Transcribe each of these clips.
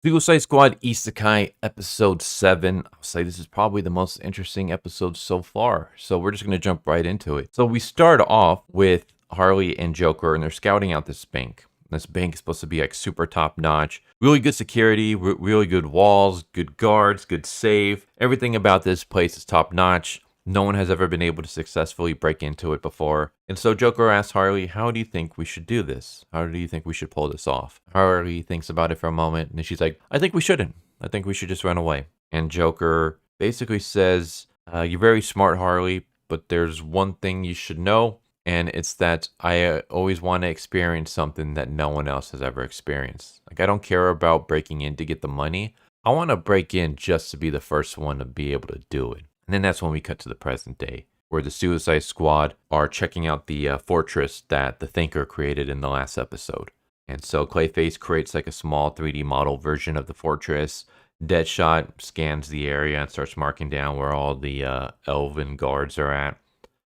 Suicide Squad Isekai episode 7. I'll say this is probably the most interesting episode so far. So we're just going to jump right into it. So we start off with Harley and Joker, and they're scouting out this bank. This bank is supposed to be like super top notch. Really good security, really good walls, good guards, good save. Everything about this place is top notch. No one has ever been able to successfully break into it before. And so Joker asks Harley, how do you think we should do this? How do you think we should pull this off? Harley thinks about it for a moment, and she's like, I think we shouldn't. I think we should just run away. And Joker basically says, you're very smart, Harley, but there's one thing you should know, and it's that I always want to experience something that no one else has ever experienced. Like, I don't care about breaking in to get the money. I want to break in just to be the first one to be able to do it. And then that's when we cut to the present day, where the Suicide Squad are checking out the fortress that the Thinker created in the last episode. And so Clayface creates like a small 3D model version of the fortress. Deadshot scans the area and starts marking down where all the Elven guards are at.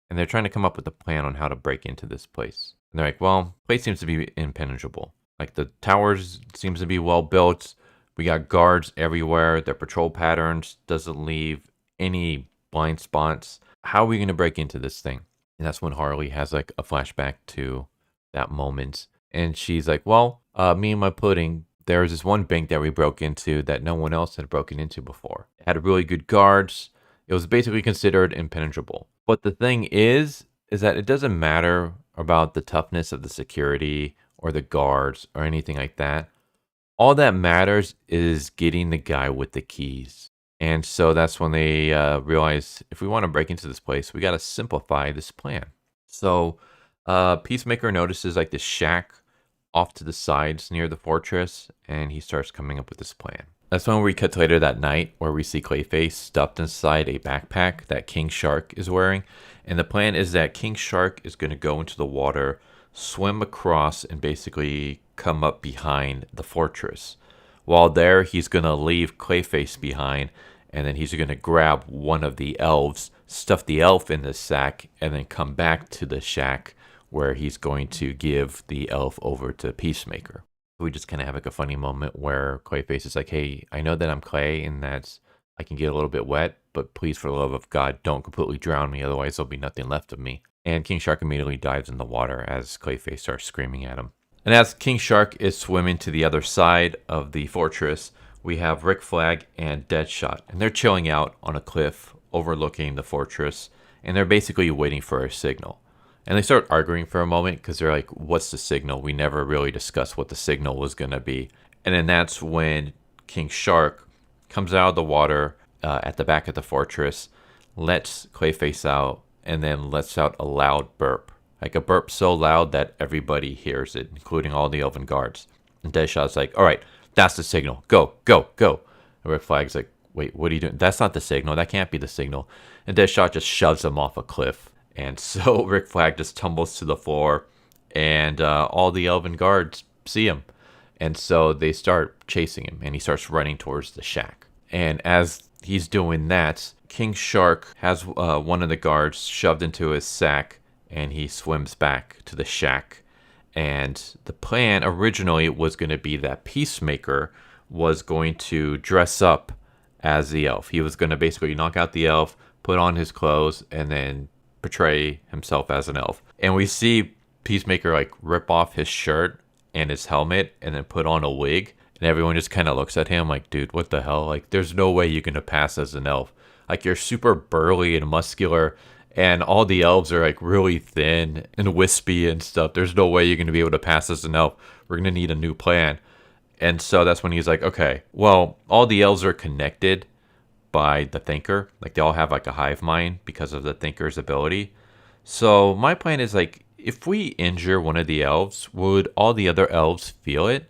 And they're trying to come up with a plan on how to break into this place. And they're like, well, the place seems to be impenetrable. Like, the towers seems to be well built. We got guards everywhere. Their patrol patterns doesn't leave any blind spots. How are we going to break into this thing? And that's when Harley has like a flashback to that moment. And she's like, well, me and my pudding, there was this one bank that we broke into that no one else had broken into before. It had really good guards. It was basically considered impenetrable. But the thing is that it doesn't matter about the toughness of the security or the guards or anything like that. All that matters is getting the guy with the keys. And so that's when they realize, if we want to break into this place, we got to simplify this plan. So Peacemaker notices like this shack off to the sides near the fortress, and he starts coming up with this plan. That's when we cut to later that night, where we see Clayface stuffed inside a backpack that King Shark is wearing. And the plan is that King Shark is going to go into the water, swim across, and basically come up behind the fortress. While there, he's going to leave Clayface behind, and then he's going to grab one of the elves, stuff the elf in the sack, and then come back to the shack where he's going to give the elf over to Peacemaker. We just kind of have like a funny moment where Clayface is like, hey, I know that I'm clay and that I can get a little bit wet, but please, for the love of God, don't completely drown me, otherwise there'll be nothing left of me. And King Shark immediately dives in the water as Clayface starts screaming at him. And as King Shark is swimming to the other side of the fortress, we have Rick Flag and Deadshot. And they're chilling out on a cliff overlooking the fortress. And they're basically waiting for a signal. And they start arguing for a moment because they're like, what's the signal? We never really discussed what the signal was going to be. And then that's when King Shark comes out of the water at the back of the fortress, lets Clayface out, and then lets out a loud burp. Like a burp so loud that everybody hears it, including all the Elven guards. And Deadshot's like, all right, that's the signal. Go, go, go. And Rick Flag's like, wait, what are you doing? That's not the signal. That can't be the signal. And Deadshot just shoves him off a cliff. And so Rick Flag just tumbles to the floor, and all the Elven guards see him. And so they start chasing him, and he starts running towards the shack. And as he's doing that, King Shark has one of the guards shoved into his sack, and he swims back to the shack. And the plan originally was going to be that Peacemaker was going to dress up as the elf. He was going to basically knock out the elf, put on his clothes, and then portray himself as an elf. And we see Peacemaker like rip off his shirt and his helmet and then put on a wig. And everyone just kind of looks at him like, dude, what the hell? Like, there's no way you're going to pass as an elf. Like, you're super burly and muscular, and all the elves are like really thin and wispy and stuff. There's no way you're going to be able to pass as an elf. We're going to need a new plan. And so that's when he's like, okay, well, all the elves are connected by the Thinker. Like, they all have like a hive mind because of the Thinker's ability. So my plan is like, if we injure one of the elves, would all the other elves feel it?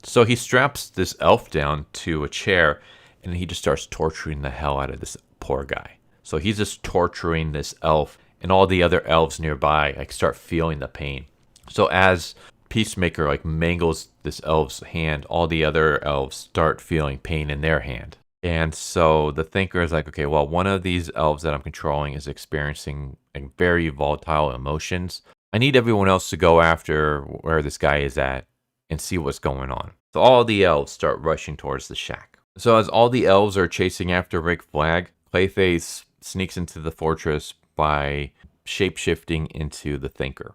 So he straps this elf down to a chair, and he just starts torturing the hell out of this poor guy. So he's just torturing this elf, and all the other elves nearby like start feeling the pain. So as Peacemaker like mangles this elf's hand, all the other elves start feeling pain in their hand. And so the Thinker is like, okay, well, one of these elves that I'm controlling is experiencing like very volatile emotions. I need everyone else to go after where this guy is at and see what's going on. So all the elves start rushing towards the shack. So as all the elves are chasing after Rick Flag, Clayface sneaks into the fortress by shape-shifting into the Thinker.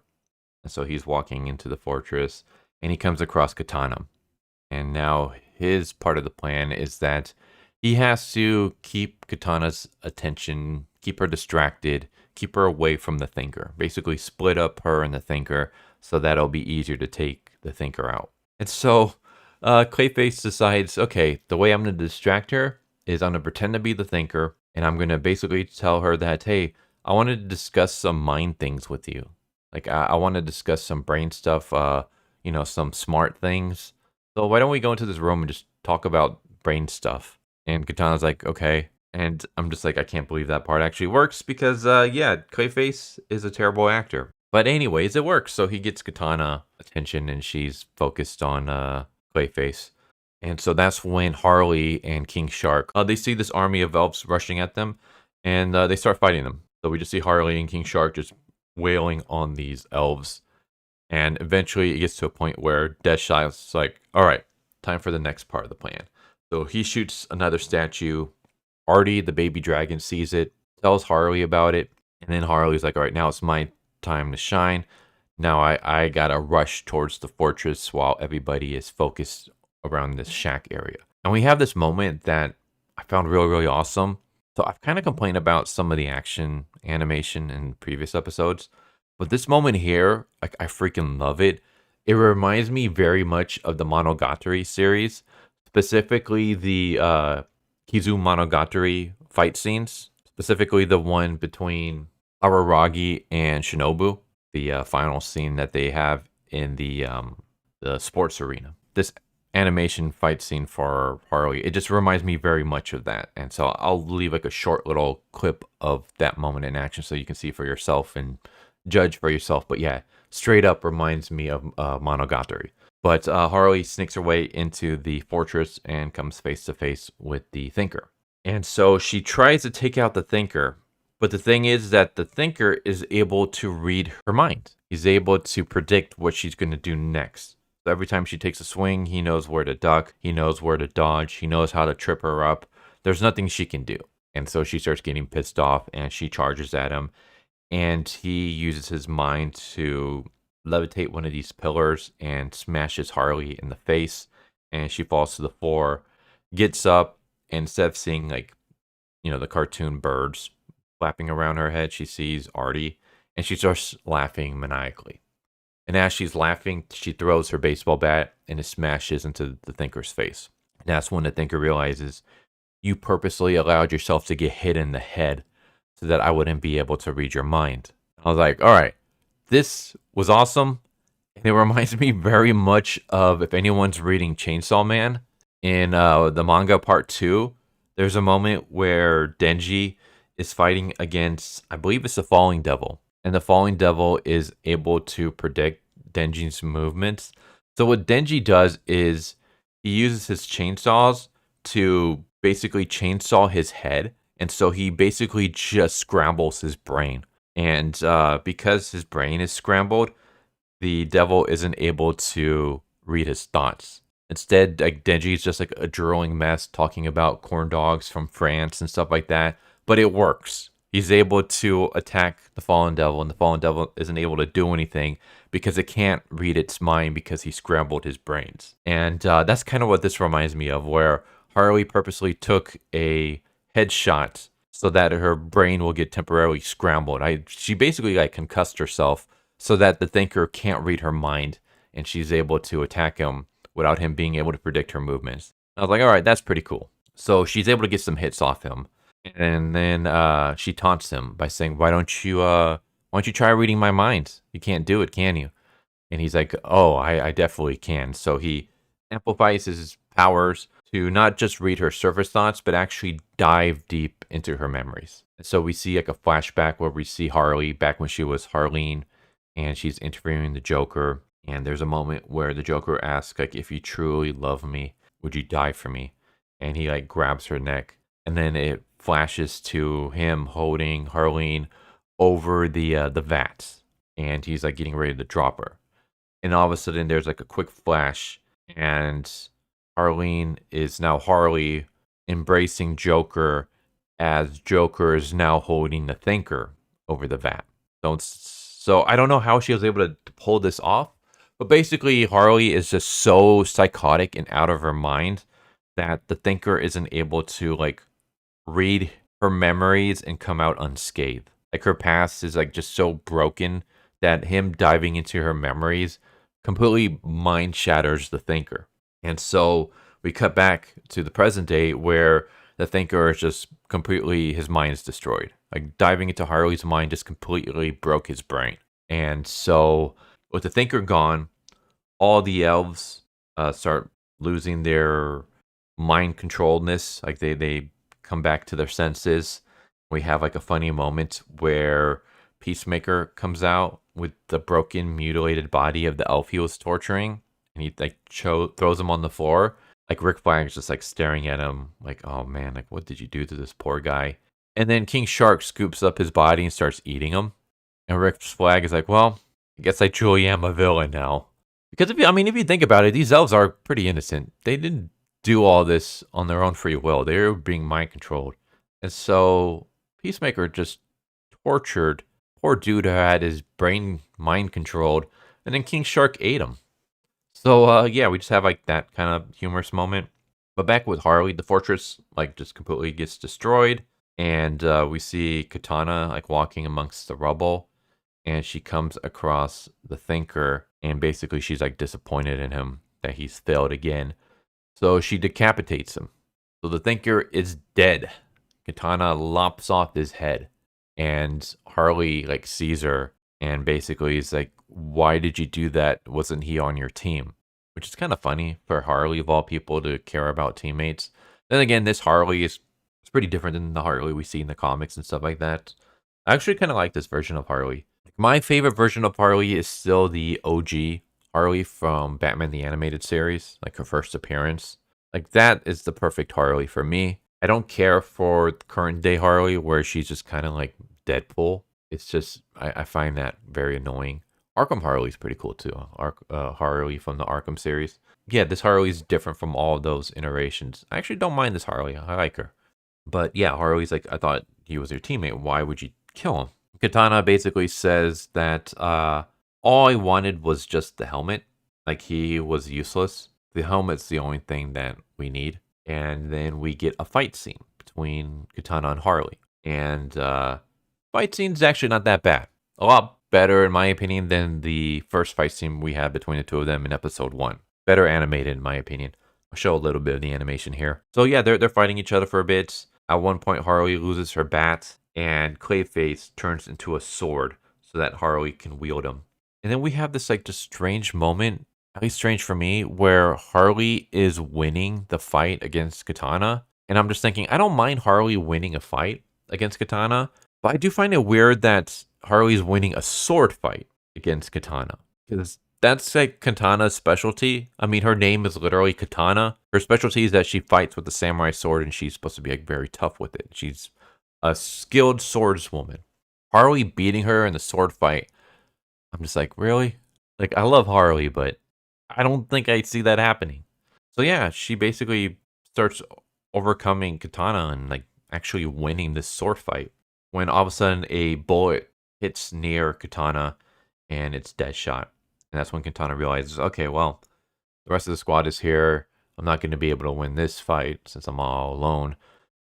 And so he's walking into the fortress and he comes across Katana. And now his part of the plan is that he has to keep Katana's attention, keep her distracted, keep her away from the Thinker. Basically split up her and the Thinker so that it'll be easier to take the Thinker out. And so Clayface decides, okay, the way I'm going to distract her is I'm going to pretend to be the Thinker, and I'm going to basically tell her that, hey, I wanted to discuss some mind things with you. Like, I want to discuss some brain stuff, some smart things. So why don't we go into this room and just talk about brain stuff? And Katana's like, okay. And I'm just like, I can't believe that part actually works because, Clayface is a terrible actor. But anyways, it works. So he gets Katana attention and she's focused on Clayface. And so that's when Harley and King Shark, they see this army of elves rushing at them and they start fighting them. So we just see Harley and King Shark just wailing on these elves. And eventually it gets to a point where Deadshot's like, all right, time for the next part of the plan. So he shoots another statue. Artie, the baby dragon, sees it, tells Harley about it. And then Harley's like, all right, now it's my time to shine. Now I gotta rush towards the fortress while everybody is focused around this shack area. And we have this moment that I found really, really awesome. So I've kind of complained about some of the action animation in previous episodes, but this moment here, like, I freaking love it. It reminds me very much of the Monogatari series, specifically the Kizu Monogatari fight scenes, specifically the one between Araragi and Shinobu, the final scene that they have in the sports arena. This animation fight scene for Harley, it just reminds me very much of that. And so I'll leave like a short little clip of that moment in action so you can see for yourself and judge for yourself. But yeah, straight up reminds me of Monogatari. But Harley sneaks her way into the fortress and comes face to face with the Thinker. And so she tries to take out the Thinker. But the thing is that the Thinker is able to read her mind. He's able to predict what she's going to do next. So every time she takes a swing, he knows where to duck. He knows where to dodge. He knows how to trip her up. There's nothing she can do. And so she starts getting pissed off and she charges at him. And he uses his mind to levitate one of these pillars and smashes Harley in the face. And she falls to the floor, gets up, and instead of seeing the cartoon birds flapping around her head, she sees Artie and she starts laughing maniacally. And as she's laughing, she throws her baseball bat and it smashes into the Thinker's face. And that's when the Thinker realizes, you purposely allowed yourself to get hit in the head so that I wouldn't be able to read your mind. I was like, all right, this was awesome. And it reminds me very much of, if anyone's reading Chainsaw Man, in the manga part 2, there's a moment where Denji is fighting against, I believe it's the Falling Devil. And the Falling Devil is able to predict Denji's movements. So what Denji does is he uses his chainsaws to basically chainsaw his head. And so he basically just scrambles his brain. And because his brain is scrambled, the devil isn't able to read his thoughts. Instead, like, Denji is just like a drooling mess talking about corn dogs from France and stuff like that. But it works. He's able to attack the Fallen Devil, and the Fallen Devil isn't able to do anything because it can't read its mind because he scrambled his brains. And that's kind of what this reminds me of, where Harley purposely took a headshot so that her brain will get temporarily scrambled. She basically concussed herself so that the Thinker can't read her mind, and she's able to attack him without him being able to predict her movements. I was like, all right, that's pretty cool. So she's able to get some hits off him. And then she taunts him by saying, why don't you try reading my mind? You can't do it, can you? And he's like, oh, I definitely can. So he amplifies his powers to not just read her surface thoughts, but actually dive deep into her memories. So we see a flashback where we see Harley back when she was Harleen, and she's interviewing the Joker. And there's a moment where the Joker asks, if you truly love me, would you die for me? And he grabs her neck. And then it flashes to him holding Harleen over the vats, and he's getting ready to drop her. And all of a sudden, there's a quick flash, and Harleen is now Harley embracing Joker as Joker is now holding the Thinker over the vat. So I don't know how she was able to pull this off, but basically Harley is just so psychotic and out of her mind that the Thinker isn't able to like read her memories and come out unscathed. Like her past is like just so broken that him diving into her memories completely mind shatters the Thinker. And so we cut back to the present day where the Thinker is just completely, his mind is destroyed. Like diving into Harley's mind just completely broke his brain. And so with the Thinker gone, all the elves start losing their mind controlledness. Like they come back to their senses. We have like a funny moment where Peacemaker comes out with the broken, mutilated body of the elf he was torturing, and he like throws him on the floor. Like Rick Flag is just like staring at him, like, oh man, like what did you do to this poor guy? And then King Shark scoops up his body and starts eating him. And Rick Flag is like, well, I guess I truly am a villain now. Because if you think about it, these elves are pretty innocent. They didn't do all this on their own free will. They were being mind controlled. And so Peacemaker just tortured poor dude who had his brain mind controlled, and then King Shark ate him. So yeah, we just have like that kind of humorous moment. But back with Harley, the fortress like just completely gets destroyed, and we see Katana like walking amongst the rubble, and she comes across the Thinker, and basically she's like disappointed in him that he's failed again. So she decapitates him. So the Thinker is dead. Katana lops off his head, and Harley like sees her and basically is like, why did you do that? Wasn't he on your team? Which is kind of funny for Harley of all people to care about teammates. Then again, this Harley is pretty different than the Harley we see in the comics and stuff like that. I actually kind of like this version of Harley. My favorite version of Harley is still the OG Harley from Batman the Animated Series, like her first appearance. Like that is the perfect Harley for me. I don't care for current day Harley where she's just kind of like Deadpool. It's just, I find that very annoying. Arkham Harley's pretty cool too. Harley from the Arkham series. Yeah, this Harley's different from all of those iterations. I actually don't mind this Harley. I like her. But yeah, Harley's like, I thought he was your teammate. Why would you kill him? Katana basically says that all I wanted was just the helmet. Like he was useless. The helmet's the only thing that we need. And then we get a fight scene between Katana and Harley. And fight scene's actually not that bad. A lot better, in my opinion, than the first fight scene we had between the two of them in episode 1. Better animated, in my opinion. I'll show a little bit of the animation here. So yeah, they're fighting each other for a bit. At one point, Harley loses her bat, and Clayface turns into a sword so that Harley can wield him. And then we have this like just strange moment, at least strange for me, where Harley is winning the fight against Katana. And I'm just thinking, I don't mind Harley winning a fight against Katana, but I do find it weird that Harley's winning a sword fight against Katana. Because that's like Katana's specialty. I mean, her name is literally Katana. Her specialty is that she fights with the samurai sword, and she's supposed to be like very tough with it. She's a skilled swordswoman. Harley beating her in the sword fight, I'm just like, really? Like, I love Harley, but I don't think I see that happening. So yeah, she basically starts overcoming Katana and like actually winning this sword fight, when all of a sudden a bullet hits near Katana and it's Deadshot. And that's when Katana realizes, okay, well, the rest of the squad is here. I'm not going to be able to win this fight since I'm all alone.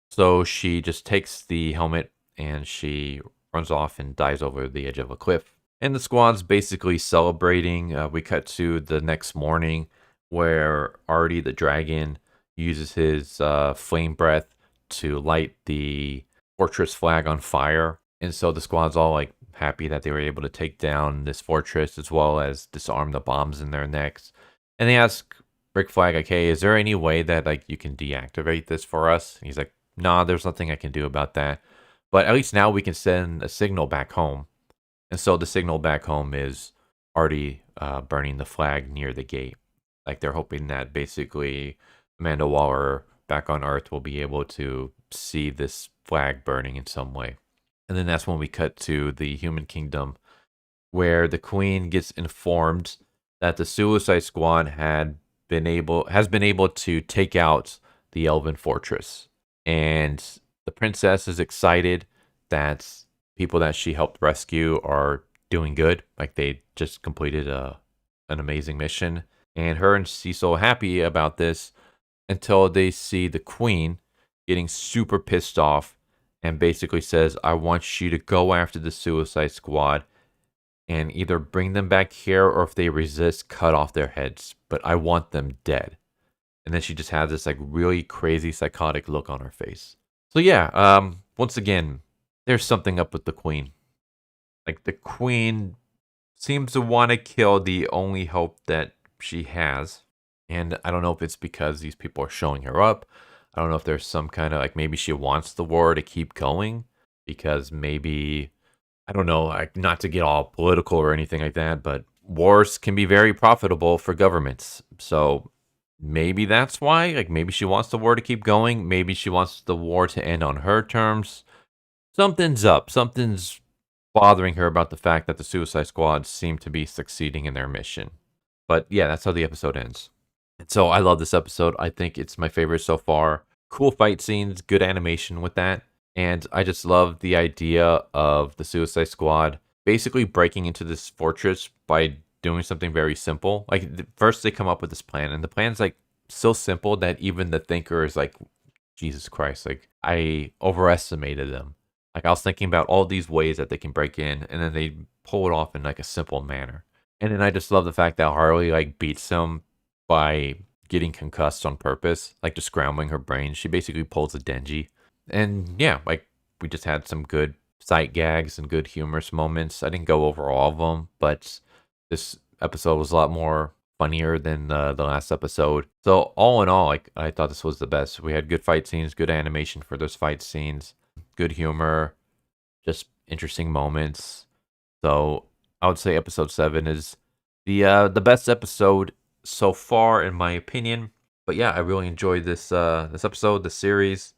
So she just takes the helmet and she runs off and dives over the edge of a cliff. And the squad's basically celebrating. We cut to the next morning where Artie the dragon uses his flame breath to light the fortress flag on fire. And so the squad's all like happy that they were able to take down this fortress as well as disarm the bombs in their necks. And they ask Rick Flag, like, hey, is there any way that like you can deactivate this for us? And he's like, nah, there's nothing I can do about that. But at least now we can send a signal back home. And so the signal back home is Artie burning the flag near the gate. Like they're hoping that basically Amanda Waller back on Earth will be able to see this flag burning in some way. And then that's when we cut to the human kingdom, where the queen gets informed that the Suicide Squad had has been able to take out the Elven fortress. And the princess is excited that people that she helped rescue are doing good. Like they just completed an amazing mission. And her and Cecil are happy about this until they see the queen getting super pissed off and basically says, I want you to go after the Suicide Squad and either bring them back here or if they resist, cut off their heads. But I want them dead. And then she just has this like really crazy psychotic look on her face. So yeah, once again, there's something up with the queen. Like the queen seems to want to kill the only hope that she has. And I don't know if it's because these people are showing her up. I don't know if there's some kind of like maybe she wants the war to keep going because maybe, I don't know, like not to get all political or anything like that, but wars can be very profitable for governments. So maybe that's why, like maybe she wants the war to keep going. Maybe she wants the war to end on her terms. Something's up. Something's bothering her about the fact that the Suicide Squad seem to be succeeding in their mission. But yeah, that's how the episode ends. And so I love this episode. I think it's my favorite so far. Cool fight scenes, good animation with that. And I just love the idea of the Suicide Squad basically breaking into this fortress by doing something very simple. Like first they come up with this plan, and the plan's like so simple that even the thinker is like, Jesus Christ, like I overestimated them. Like I was thinking about all these ways that they can break in, and then they pull it off in like a simple manner. And then I just love the fact that Harley like beats them by getting concussed on purpose, like just scrambling her brain. She basically pulls a Denji. And yeah, like we just had some good sight gags and good humorous moments. I didn't go over all of them, but this episode was a lot more funnier than the last episode. So all in all, like I thought this was the best. We had good fight scenes, good animation for those fight scenes, good humor, just interesting moments. So I would say episode 7 is the best episode so far, in my opinion. But yeah, I really enjoyed this this episode. The series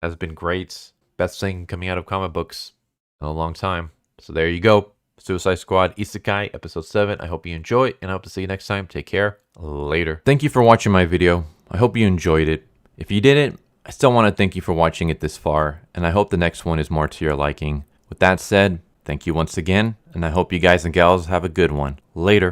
has been great. Best thing coming out of comic books in a long time. So there you go. Suicide Squad Isekai episode 7. I hope you enjoy, and I hope to see you next time. Take care. Later. Thank you for watching my video. I hope you enjoyed it. If you didn't, I still want to thank you for watching it this far, and I hope the next one is more to your liking. With that said, thank you once again, and I hope you guys and gals have a good one. Later.